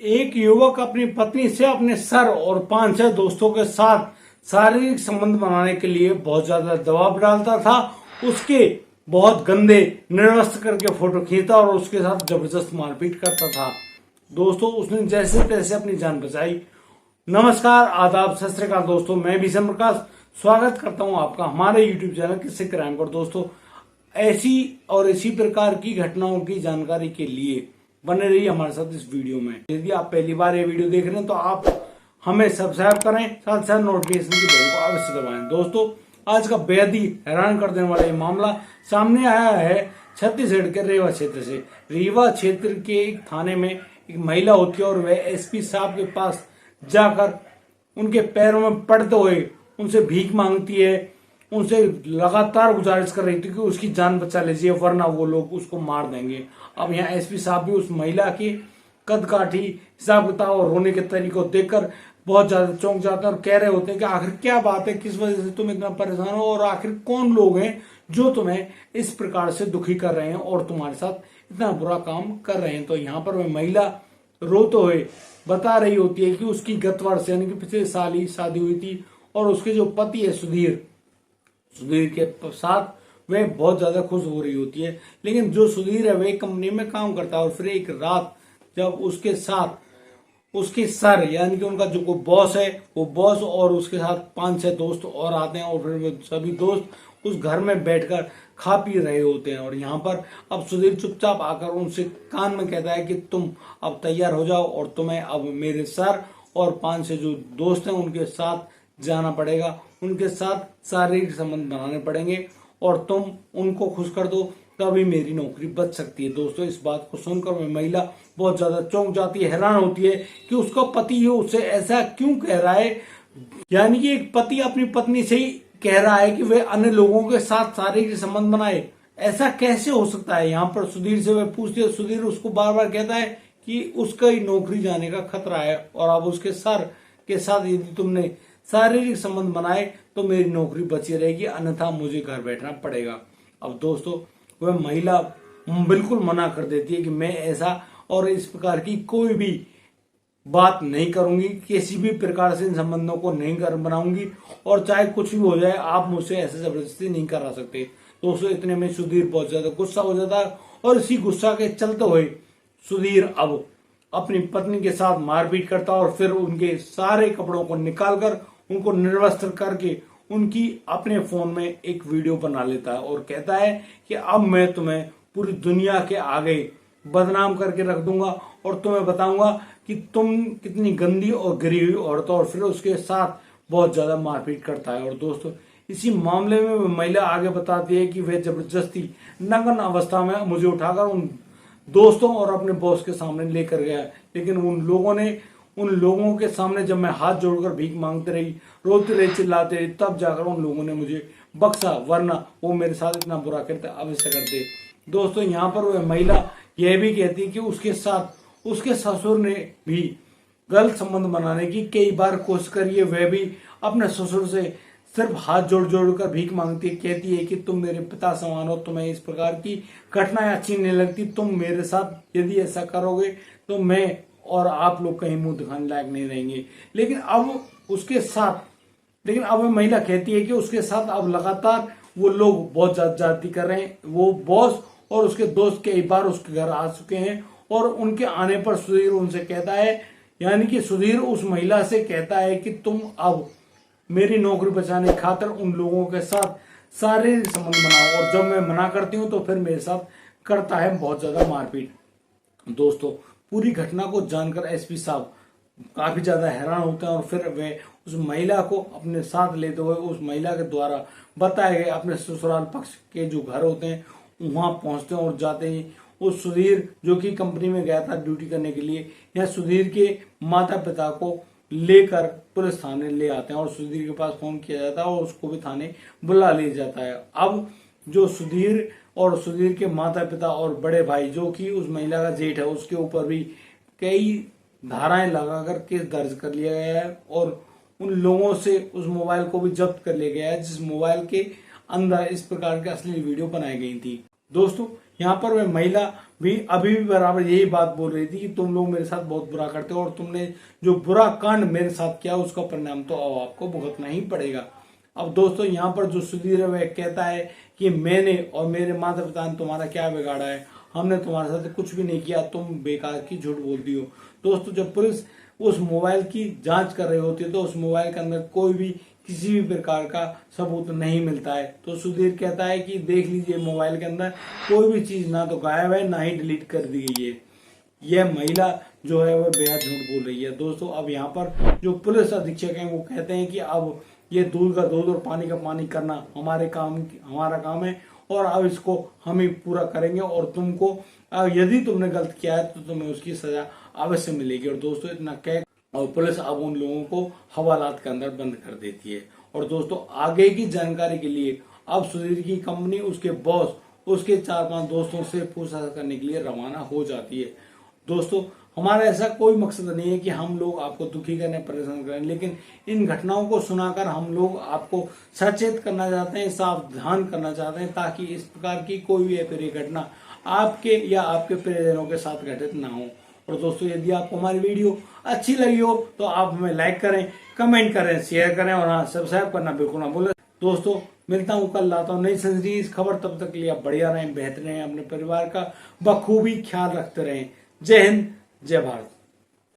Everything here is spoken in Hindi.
एक युवक अपनी पत्नी से अपने सर और 5-6 दोस्तों के साथ शारीरिक संबंध बनाने के लिए बहुत ज्यादा दबाव डालता था। उसके बहुत गंदे निर्वस्त्र करके फोटो खींचता और उसके साथ जबरदस्त मारपीट करता था। दोस्तों, उसने जैसे तैसे अपनी जान बचाई। नमस्कार, आदाब, सत श्री अकाल दोस्तों, मैं भीषण प्रकाश स्वागत करता हूं आपका हमारे YouTube चैनल किस्से क्राइम पर। दोस्तों, ऐसी और इसी प्रकार की घटनाओं की जानकारी के लिए बने रहिए हमारे साथ इस वीडियो में। यदि आप पहली बार ये वीडियो देख रहे हैं तो आप हमें सब्सक्राइब करें, साथ साथ नोटिफिकेशन की बेल को अवश्य दबाएं। दोस्तों, आज का बेहद ही हैरान कर देने वाला ये मामला सामने आया है छत्तीसगढ़ के रीवा क्षेत्र से। रीवा क्षेत्र के एक थाने में एक महिला होती है और वह एसपी साहब के पास जाकर उनके पैरों में पड़ते हुए उनसे भीख मांगती है, उनसे लगातार गुजारिश कर रही थी कि उसकी जान बचा लीजिए वरना वो लोग उसको मार देंगे। अब यहाँ एसपी साहब भी उस महिला की कदकाठी, हिसाब किताब और रोने के तरीके को देखकर बहुत ज्यादा चौंक जाते हैं और कह रहे होते हैं कि आखिर क्या बात है, किस वजह से तुम इतना परेशान हो और आखिर कौन लोग हैं जो तुम्हें इस प्रकार से दुखी कर रहे हैं और तुम्हारे साथ इतना बुरा काम कर रहे हैं। तो यहाँ पर वह महिला रोते हुए बता रही होती है कि उसकी गत वर्ष यानी कि पिछले साल ही शादी हुई थी और उसके जो पति है सुधीर के साथ वह बहुत ज्यादा खुश हो रही होती है। लेकिन जो सुधीर है वह कंपनी में काम करता है और फिर एक रात जब उसके साथ उसके सर यानी कि उनका जो बॉस है वो बॉस और उसके साथ 5-6 दोस्त और आते हैं और फिर वो सभी दोस्त उस घर में बैठकर खा पी रहे होते हैं। और यहाँ पर अब सुधीर चुपचाप आकर उनसे कान में कहता है कि तुम अब तैयार हो जाओ और तुम्हें अब मेरे सर और 5-6 जो दोस्त हैं उनके साथ जाना पड़ेगा, उनके साथ शारीरिक संबंध बनाने पड़ेंगे और तुम उनको खुश कर दो तभी मेरी नौकरी बच सकती है। दोस्तों, इस बात को सुनकर वह महिला बहुत ज्यादा चौंक जाती है, हैरान होती है कि उसका पति ये उससे ऐसा क्यों कह रहा है। यानी कि एक पति अपनी पत्नी से ही कह रहा है कि वह अन्य लोगों के साथ शारीरिक संबंध बनाए, ऐसा कैसे हो सकता है। यहाँ पर सुधीर से वह पूछती है, सुधीर उसको बार बार कहता है कि उसका ही नौकरी जाने का खतरा है और अब उसके सर के साथ यदि तुमने शारीरिक संबंध बनाए तो मेरी नौकरी बची रहेगी, अन्यथा मुझे घर बैठना पड़ेगा। अब दोस्तों, वह महिला बिल्कुल मना कर देती है कि मैं ऐसा और इस प्रकार की कोई भी बात नहीं करूंगी, किसी भी प्रकार से इन संबंधों को नहीं कर बनाऊंगी और चाहे कुछ भी हो जाए आप मुझसे ऐसे जबरदस्ती नहीं करा सकते। दोस्तों, इतने में सुधीर बहुत ज्यादा गुस्सा हो जाता है और इसी गुस्सा के चलते हुए सुधीर अब अपनी पत्नी के साथ मारपीट करता और फिर उनके सारे कपड़ों को निकालकर उनको निर्वस्त्र करके उनकी अपने फोन में एक वीडियो बना लेता है और कहता है कि अब मैं तुम्हें पूरी दुनिया के आगे बदनाम करके रख दूंगा और तुम्हें बताऊंगा कि तुम कितनी गंदी और गिरी हुई औरत हो। और फिर उसके साथ बहुत ज्यादा मारपीट करता है। और दोस्तों, इसी मामले में महिला आगे बताती है कि वह जबरदस्ती नग्न अवस्था में मुझे उठाकर उन दोस्तों और अपने बॉस के सामने लेकर गया, लेकिन उन लोगों के सामने जब मैं हाथ जोड़कर भीख मांगते रही, रोते रही, चिल्लाते रही, तब जाकर उन लोगों ने मुझे बख्शा, वरना वो मेरे साथ इतना बुरा करते अवश्य करते। दोस्तों, यहाँ पर वह महिला यह भी कहती कि उसके साथ उसके ससुर ने भी गलत संबंध बनाने की कई बार कोशिश करी है। वह भी अपने ससुर से सिर्फ हाथ जोड़ जोड़ कर भीख मांगती है, कहती है कि तुम मेरे पिता समान हो, तुम्हें इस प्रकार की घटनाएं अच्छी नहीं लगती, तुम मेरे साथ यदि ऐसा करोगे तो मैं और आप लोग कहीं मुंह दिखाने लायक नहीं रहेंगे। लेकिन अब महिला कहती है कि उसके साथ अब लगातार वो लोग बहुत ज्यादती कर रहे हैं। वो बॉस और उसके दोस्त कई बार उसके घर आ चुके हैं और उनके आने पर सुधीर उनसे कहता है, यानी कि सुधीर उस महिला से कहता है कि तुम अब मेरी नौकरी बचाने खातिर उन लोगों के साथ शारीरिक संबंध बनाओ और जब मैं मना करती हूँ तो फिर मेरे साथ करता है बहुत ज्यादा मारपीट। दोस्तों, पूरी घटना को जानकर एसपी साहब काफी ज्यादा हैरान होते हैं और फिर वे उस महिला को अपने साथ लेते हुए उस महिला के द्वारा बताए गए अपने ससुराल पक्ष के जो घर होते हैं वहां पहुंचते हैं और जाते ही उस सुधीर जो कि कंपनी में गया था ड्यूटी करने के लिए, या सुधीर के माता पिता को लेकर पुलिस थाने ले आते हैं और सुधीर के पास फोन किया जाता है और उसको भी थाने बुला लिया जाता है। अब जो सुधीर और सुधीर के माता पिता और बड़े भाई जो कि उस महिला का जेठ है उसके ऊपर भी कई धाराएं लगाकर केस दर्ज कर लिया गया है और उन लोगों से उस मोबाइल को भी जब्त कर लिया गया है जिस मोबाइल के अंदर इस प्रकार की अश्लील वीडियो बनाई गई थी। दोस्तों, यहाँ पर वह महिला भी अभी भी बराबर यही बात बोल रही थी कि तुम लोग मेरे साथ बहुत बुरा करते हो और तुमने जो बुरा कांड मेरे साथ किया उसका परिणाम तो अब आपको भुगतना ही पड़ेगा। अब दोस्तों यहाँ पर जो सुधीर है वह कहता है कि मैंने और मेरे माता पिता ने तुम्हारा क्या बिगाड़ा है, हमने तुम्हारे साथ कुछ भी नहीं किया, तुम बेकार की झूठ बोलती हो। दोस्तों जब पुलिस उस मोबाइल की जांच कर रही होती है तो उस मोबाइल के अंदर कोई भी किसी भी प्रकार का सबूत नहीं मिलता है। तो सुधीर कहता है कि देख लीजिए मोबाइल के अंदर कोई भी चीज ना तो गायब है ना ही डिलीट कर दी गई है। यह महिला जो है वह बेहद झूठ बोल रही है। दोस्तों अब यहाँ पर जो पुलिस अधीक्षक हैं वो कहते हैं कि अब ये दूध का दूध और पानी का पानी करना हमारा काम है और अब इसको हम ही पूरा करेंगे और तुमको यदि तुमने गलत किया है तो तुम्हें उसकी सजा अवश्य मिलेगी। और दोस्तों इतना कह और पुलिस अब उन लोगों को हवालात के अंदर बंद कर देती है। और दोस्तों आगे की जानकारी के लिए अब सुधीर की कंपनी उसके बॉस उसके 4-5 दोस्तों से पूछताछ करने के लिए रवाना हो जाती है। दोस्तों हमारा ऐसा कोई मकसद नहीं है कि हम लोग आपको दुखी करने परेशान करें, लेकिन इन घटनाओं को सुनाकर हम लोग आपको सचेत करना चाहते हैं, सावधान करना चाहते हैं ताकि इस प्रकार की कोई भी अप्रिय घटना आपके या आपके प्रियजनों के साथ घटित ना हो। और दोस्तों यदि आपको हमारी वीडियो अच्छी लगी हो तो आप हमें लाइक करें, कमेंट करें, शेयर करें और हाँ सब्सक्राइब करना बिल्कुल ना भूलें। दोस्तों मिलता हूँ कल, लाता हूँ नई सीरीज खबर, तब तक के लिए आप बढ़िया रहें, बेहतर रहें, अपने परिवार का बखूबी ख्याल रखते रहें। जय हिंद, जय भारत।